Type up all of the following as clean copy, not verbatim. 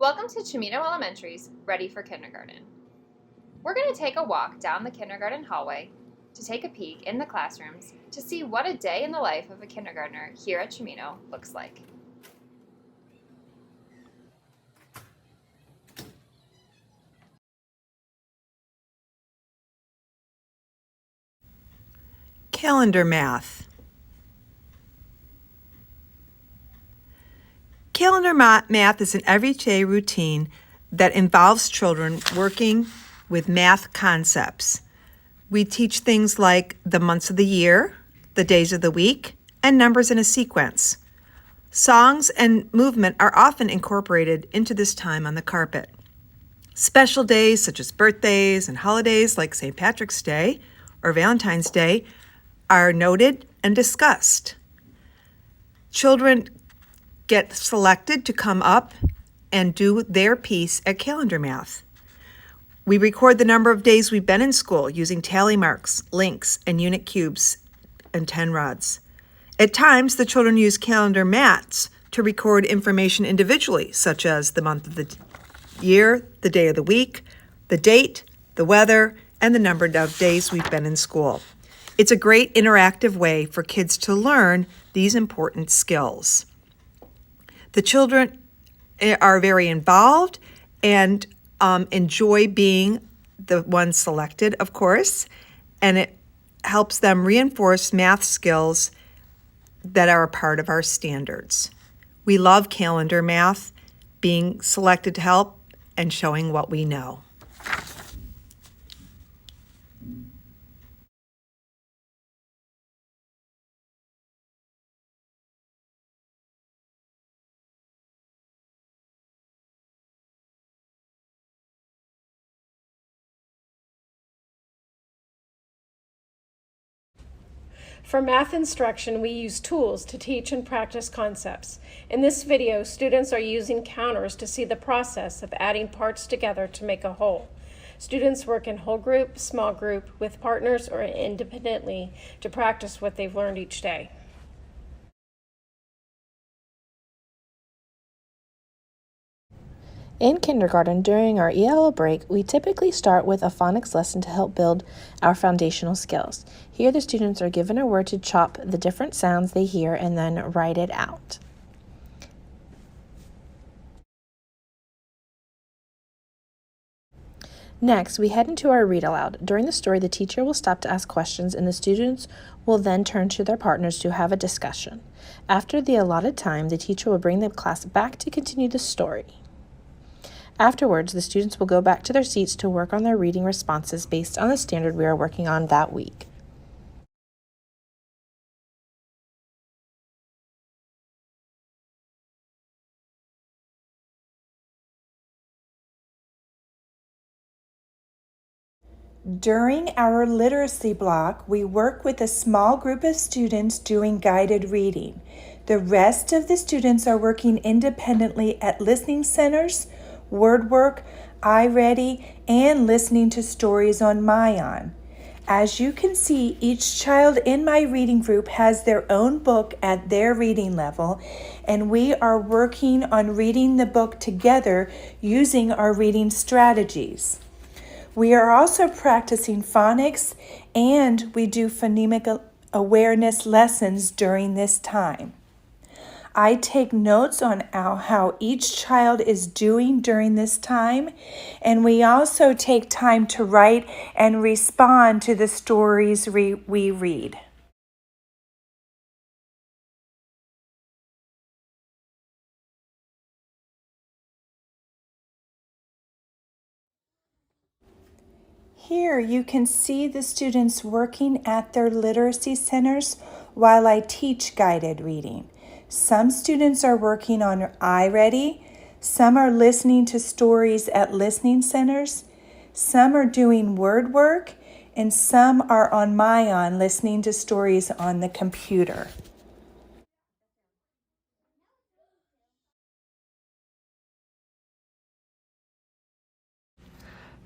Welcome to Cimino Elementary's Ready for Kindergarten. We're going to take a walk down the kindergarten hallway to take a peek in the classrooms to see what a day in the life of a kindergartner here at Cimino looks like. Calendar math. Calendar math is an everyday routine that involves children working with math concepts. We teach things like the months of the year, the days of the week, and numbers in a sequence. Songs and movement are often incorporated into this time on the carpet. Special days such as birthdays and holidays like St. Patrick's Day or Valentine's Day are noted and discussed. Children get selected to come up and do their piece at calendar math. We record the number of days we've been in school using tally marks, links, and unit cubes and 10 rods. At times, the children use calendar mats to record information individually, such as the month of the year, the day of the week, the date, the weather, and the number of days we've been in school. It's a great interactive way for kids to learn these important skills. The children are very involved and enjoy being the ones selected, of course, and it helps them reinforce math skills that are a part of our standards. We love calendar math, being selected to help and showing what we know. For math instruction, we use tools to teach and practice concepts. In this video, students are using counters to see the process of adding parts together to make a whole. Students work in whole group, small group, with partners, or independently to practice what they've learned each day. In kindergarten, during our ELL break, we typically start with a phonics lesson to help build our foundational skills. Here, the students are given a word to chop the different sounds they hear and then write it out. Next, we head into our read aloud. During the story, the teacher will stop to ask questions, and the students will then turn to their partners to have a discussion. After the allotted time, the teacher will bring the class back to continue the story. Afterwards, the students will go back to their seats to work on their reading responses based on the standard we are working on that week. During our literacy block, we work with a small group of students doing guided reading. The rest of the students are working independently at listening centers, word work, iReady, and listening to stories on Mayan. As you can see, each child in my reading group has their own book at their reading level, and we are working on reading the book together using our reading strategies. We are also practicing phonics, and we do phonemic awareness lessons during this time. I take notes on how each child is doing during this time, and we also take time to write and respond to the stories we read. Here you can see the students working at their literacy centers while I teach guided reading. Some students are working on iReady, some are listening to stories at listening centers, some are doing word work, and some are on Mayan listening to stories on the computer.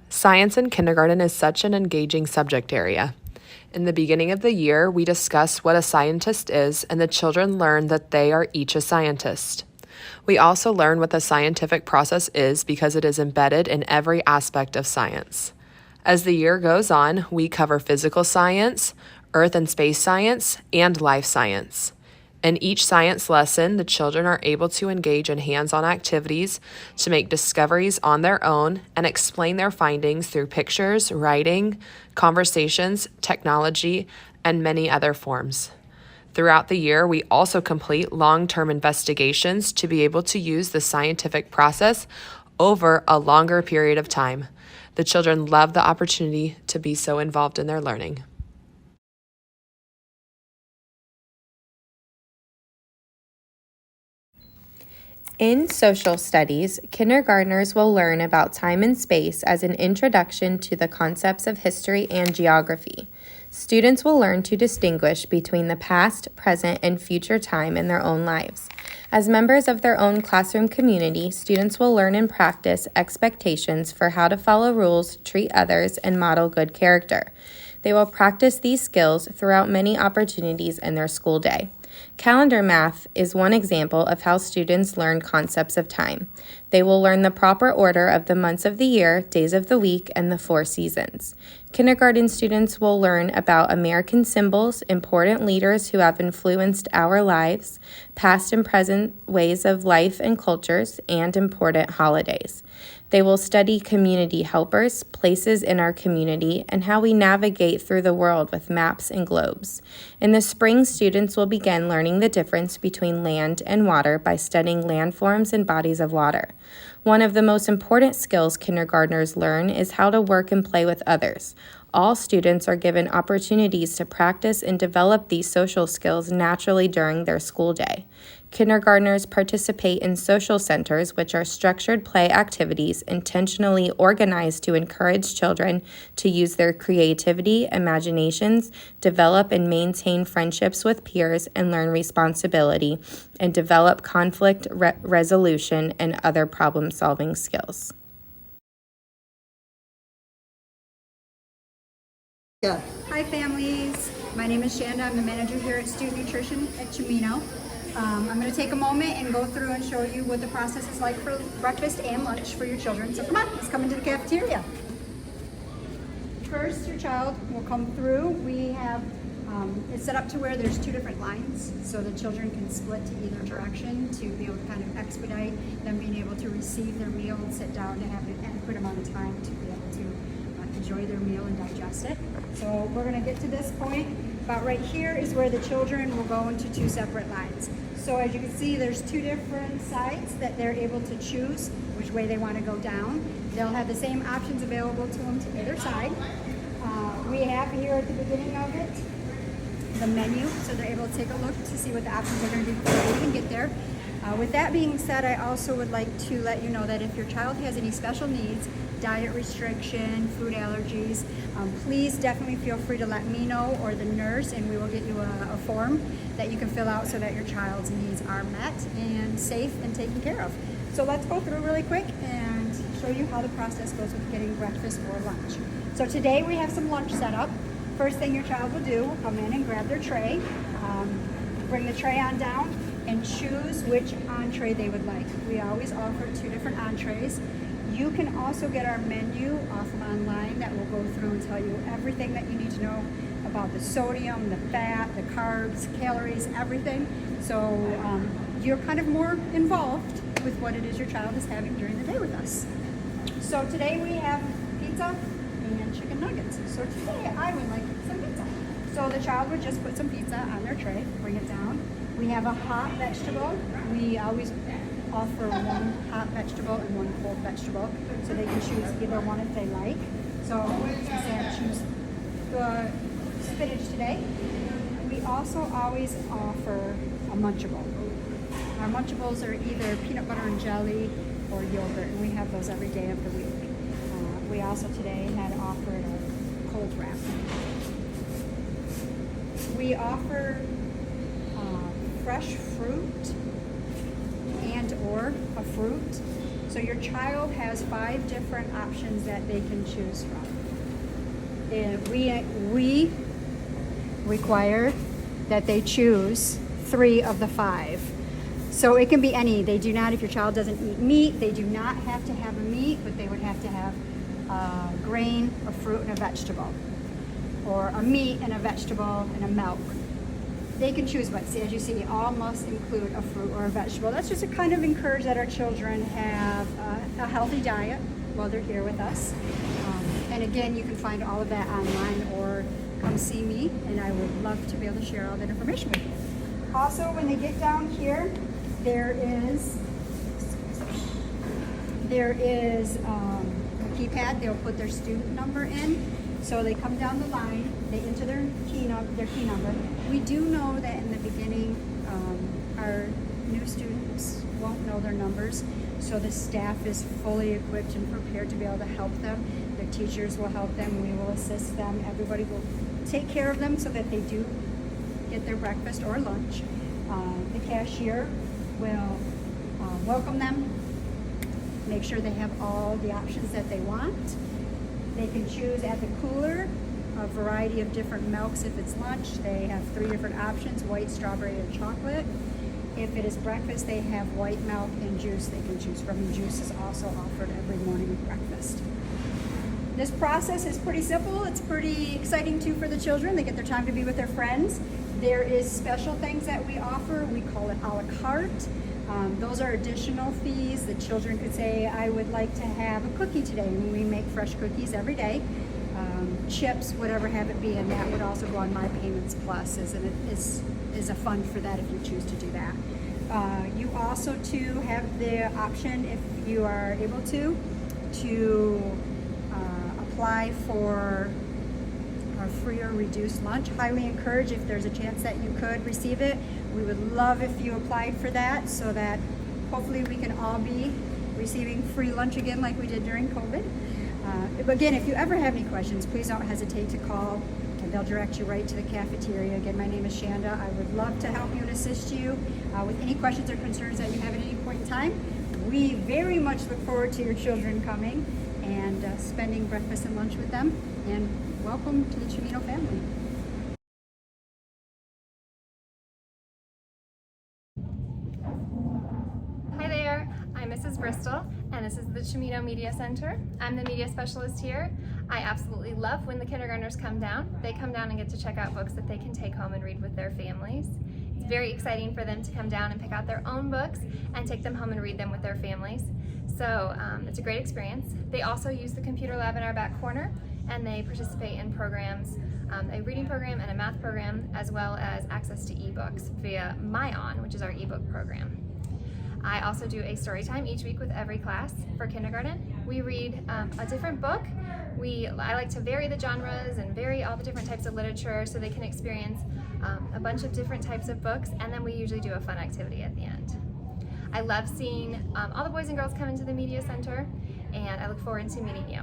Science in kindergarten is such an engaging subject area. In the beginning of the year, we discuss what a scientist is, and the children learn that they are each a scientist. We also learn what the scientific process is because it is embedded in every aspect of science. As the year goes on, we cover physical science, earth and space science, and life science. In each science lesson, the children are able to engage in hands-on activities to make discoveries on their own and explain their findings through pictures, writing, conversations, technology, and many other forms. Throughout the year, we also complete long-term investigations to be able to use the scientific process over a longer period of time. The children love the opportunity to be so involved in their learning. In social studies, kindergartners will learn about time and space as an introduction to the concepts of history and geography. Students will learn to distinguish between the past, present, and future time in their own lives. As members of their own classroom community, students will learn and practice expectations for how to follow rules, treat others, and model good character. They will practice these skills throughout many opportunities in their school day. Calendar math is one example of how students learn concepts of time. They will learn the proper order of the months of the year, days of the week, and the 4 seasons. Kindergarten students will learn about American symbols, important leaders who have influenced our lives, past and present ways of life and cultures, and important holidays. They will study community helpers, places in our community, and how we navigate through the world with maps and globes. In the spring, students will begin learning the difference between land and water by studying landforms and bodies of water. One of the most important skills kindergartners learn is how to work and play with others. All students are given opportunities to practice and develop these social skills naturally during their school day. Kindergartners participate in social centers, which are structured play activities intentionally organized to encourage children to use their creativity, imaginations, develop and maintain friendships with peers, and learn responsibility, and develop conflict resolution and other problem-solving skills. Hi families, my name is Shanda. I'm the manager here at Student Nutrition at Cimino. I'm going to take a moment and go through and show you what the process is like for breakfast and lunch for your children. So come on, let's come into the cafeteria. First, your child will come through. We have it's set up to where there's 2 different lines, so the children can split to either direction to be able to kind of expedite them being able to receive their meal and sit down to have an adequate amount of time to be able to enjoy their meal and digest it. So we're going to get to this point. About right here is where the children will go into 2 separate lines. So as you can see, there's 2 different sides that they're able to choose which way they want to go down. They'll have the same options available to them to either side. We have here at the beginning of it the menu, so they're able to take a look to see what the options are going to be before they even get there. With that being said, I also would like to let you know that if your child has any special needs, diet restriction, food allergies, please definitely feel free to let me know or the nurse, and we will get you a form that you can fill out so that your child's needs are met and safe and taken care of. So let's go through really quick and show you how the process goes with getting breakfast or lunch. So today we have some lunch set up. First thing your child will do will come in and grab their tray, bring the tray on down, and choose which entree they would like. We always offer 2 different entrees. You can also get our menu off of online that will go through and tell you everything that you need to know about the sodium, the fat, the carbs, calories, everything. So you're kind of more involved with what it is your child is having during the day with us. So today we have pizza and chicken nuggets. So today I would like some pizza. So the child would just put some pizza on their tray, bring it down. We have a hot vegetable. We always offer 1 hot vegetable and 1 cold vegetable, so they can choose either one if they like. So say I choose the spinach today. We also always offer a Munchable. Our Munchables are either peanut butter and jelly or yogurt, and we have those every day of the week. We also today had offered a cold wrap. We offer fresh fruit and or a fruit. So your child has 5 different options that they can choose from. And we require that they choose 3 of the 5. So it can be any. They do not, if your child doesn't eat meat, they do not have to have a meat, but they would have to have a grain, a fruit, and a vegetable. Or a meat and a vegetable and a milk. They can choose, but see, as you see, all must include a fruit or a vegetable. That's just to kind of encourage that our children have a healthy diet while they're here with us. And again, you can find all of that online or come see me, and I would love to be able to share all that information with you. Also, when they get down here, there is a keypad. They'll put their student number in. So they come down the line, they enter their key number. We do know that in the beginning, our new students won't know their numbers, so the staff is fully equipped and prepared to be able to help them. Their teachers will help them, we will assist them, everybody will take care of them so that they do get their breakfast or lunch. The cashier will welcome them, make sure they have all the options that they want. They can choose at the cooler a variety of different milks. If it's lunch, they have 3 different options: white, strawberry, or chocolate. If it is breakfast, they have white milk and juice they can choose from. And juice is also offered every morning with breakfast. This process is pretty simple. It's pretty exciting too for the children. They get their time to be with their friends. There is special things that we offer. We call it a la carte. Those are additional fees. The children could say, I would like to have a cookie today. And we make fresh cookies every day. Chips, whatever have it be, and that would also go on My Payments Plus is a fund for that if you choose to do that. You also too have the option, if you are able to apply for a free or reduced lunch. Highly encourage, if there's a chance that you could receive it. We would love if you applied for that so that hopefully we can all be receiving free lunch again like we did during COVID. Again, if you ever have any questions, please don't hesitate to call and they'll direct you right to the cafeteria. Again, my name is Shanda. I would love to help you and assist you with any questions or concerns that you have at any point in time. We very much look forward to your children coming and spending breakfast and lunch with them. And welcome to the Cimino family. Hi there, I'm Mrs. Bristol, and this is the Cimino Media Center. I'm the media specialist here. I absolutely love when the kindergartners come down. They come down and get to check out books that they can take home and read with their families. It's very exciting for them to come down and pick out their own books and take them home and read them with their families. So it's a great experience. They also use the computer lab in our back corner, and they participate in programs, a reading program and a math program, as well as access to ebooks via MyOn, which is our ebook program. I also do a story time each week with every class for kindergarten. We read a different book. I like to vary the genres and vary all the different types of literature so they can experience a bunch of different types of books, and then we usually do a fun activity at the end. I love seeing all the boys and girls come into the media center, and I look forward to meeting you.